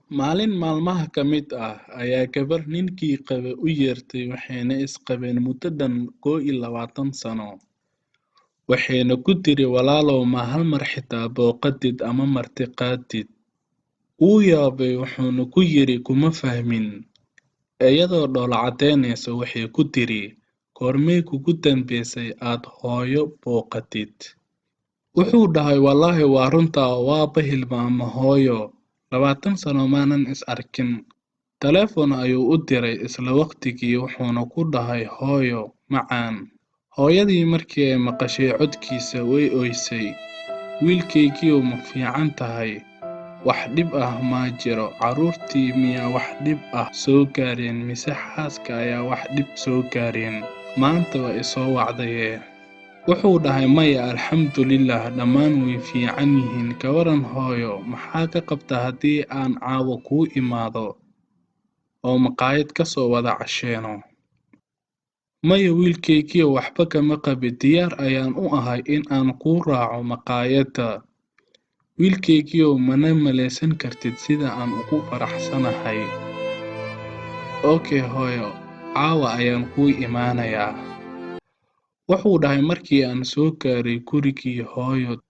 Maalin maalmaha ka mid ah ayaa gabar ninkii qaba u yeertay waxayna isqabeen muddo dhan 21 sano. Waxayna ku tiri walaalow ma hal mar xitaa booqatid ama martiqaadid. Wuu yaabay wuxuuna ku yiri kuma fahmin. Iyadoo dhoola cadeynaysa waxay ku tiri goormee kugu dambeysay aad hooyo booqatid. Wuxuu dhahay wallaahi waa runtaa waaba hilmaama hooyo. 20 sano maanan is arkin. Taleefon ayuu u diray isla waqtigii wuxuuna ku dhahay hooyo macaan. Hooyadii markii ay maqashay codkiisa way ooysay. Wiilkaygiiyow ma fiican tahay? Wax dhib ah ma jiro. Carruurtii miyaa wax dhib ah soo gaareen mise xaaska ayaa wax dhib soo gaareen? Maanta waa isoo wacdaye. Wuxuu dhahay maya alxamdulillaah dhammaan way fiican yihiin. Ka waran hooyo maxaa ka qabta haddii aan caawa kuu imaado oo maqaayad ka soo wada casheeno? Maya wiilkaygiiyow waxba kama qabin diyaar ayaan u ahay in aan kuu raaco maqaayadda. Wiilkaygiiyow mana malaysan kartid sida aan ugu faraxsanahay. Okay hooyo caawa ayaan kuu imaanayaa. Wuxuu dhahay markii aan soo gaaray gurigii hooyo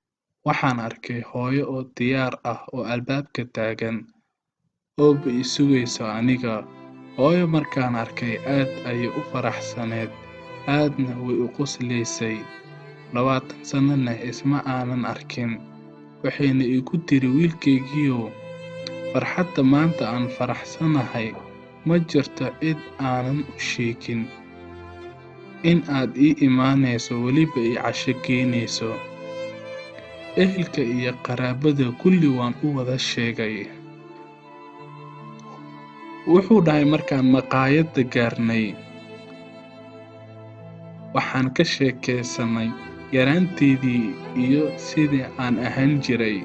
waxaan arkay hooyo oo diyaar ah oo albaabka taagan ooba i sugayso aniga. Hooyo markaan arkay aad ayay u faraxsaneed aadna way u qoslaysay. 20 sanana isma aanan arkin. Waxayna igu tiri wiilkaygiiyow farxadda maanta aan faraxsanahay ma jirto cid aanan u sheegin in aad ii imaanayso weliba i casho geynayso. Ehelka iyo qaraabada kulli waan u wada sheegay. Wuxuu dhahay markaan maqaayadda gaarnay waxaan ka sheekaysanay yaraanteedii iyo sidii aan ahaan jiray.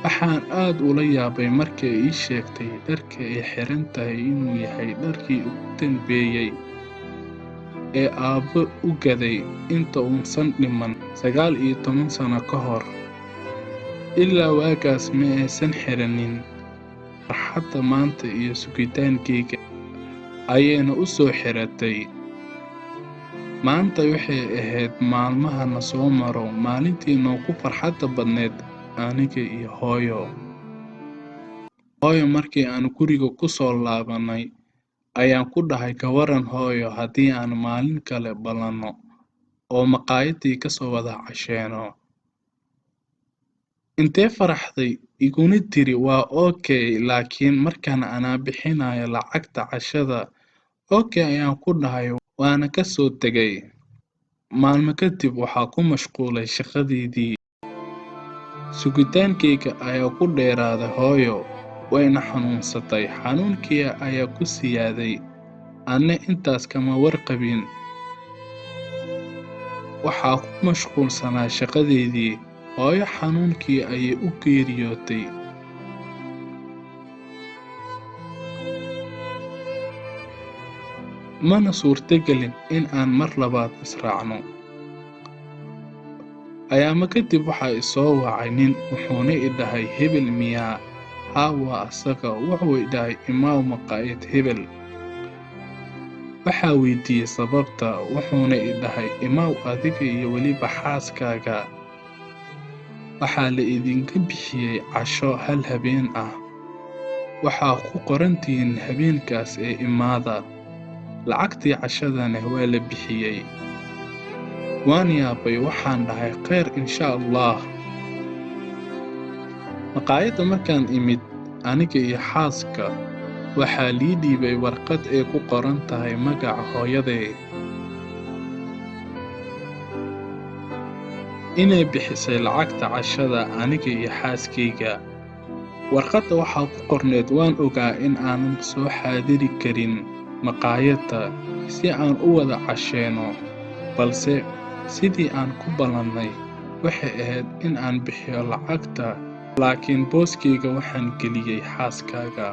Waxaan aad ula yaabay markii ay ii sheegtay dharka ay xiran tahay inuu yahay dharkii ugu dambeeyay ee aabbo u gaday inta uusan dhiman 19 sano ka hor. Ilaa waagaas ma aysan xiranin. Farxadda maanta iyo sugitaankayga ayayna u soo xiratay. Maanta waxay ahayd maalmaha na soo maro maalintii noogu farxadda badneed aniga iyo hooyo. Hooyo markii aan guriga ku soo laabanay ayaan ku dhahay ka waran hooyo haddii aan maalin kale ballanno oo maqaayaddii ka soo wada casheeno. Intee faraxday iguna tiri waa okay laakiin markaan anaa bixinayo lacagta cashada. Okay ayaan ku dhahay waana ka soo tegay. Maalmo kadib waxaa ku mashquulay shaqadeydii. Sugitaankayga ayaa ku dheeraaday hooyo wayna xanuunsatay. Xanuunkii ayaa ku siyaaday. Anna intaas kama warqabin. Waxaa ku mashquulsanaa shaqadeydii. Hooyo xanuunkii ayay u geeriyootay. Mana suurtagelin in aan mar labaad israacno. Ayaama kadib waxaa i soo wacay nin wuxuuna i dhahay hebel miyaa? Haa waa asaga. Wuxuu i dhahay imaaw maqaayad hebel. Waxaa weydiiyey sababta wuxuuna i dhahay imaaw adiga iyo weliba xaaskaaga. Waxaa la idinka bixiyey casho hal habeen ah. Waxaa ku qorantihiin habeenkaas ee imaada. Lacagtii cashadana waa la bixiyey. Waan yaabay waxaan dhahay khayr insha Allah. Maqaayadda markaan imid aniga iyo xaaska waxaa lii dhiibay warqad ay ku qoran tahay magaca hooyaday inay bixisay lacagta cashada aniga iyo xaaskayga. Warqadda waxaa ku qorneed waan ogaa in aanan soo xaadiri karin maqaayadda si aan u wada casheeno balse sidii aan ku ballannay waxay ahayd in aan bixiyo lacagta laakiin booskayga waxaan geliyey xaaskaaga.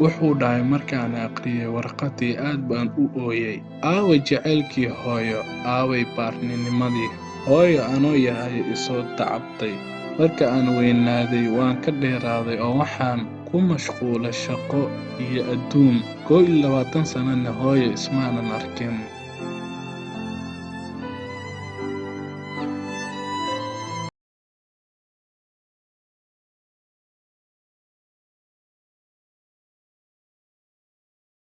Wuxuu dhahay markaan aqriyay warqaddii aad baan u ooyay. Aaway jacaylkii hooyo, aaway baarninimadii. Hooyo anoo yahay i soo tacabtay. Marka aan weynaaday waan ka dheeraaday oo waxaan ku mashquulay shaqo iyo adduun. 21 sanana hooyo ismaanan arkin.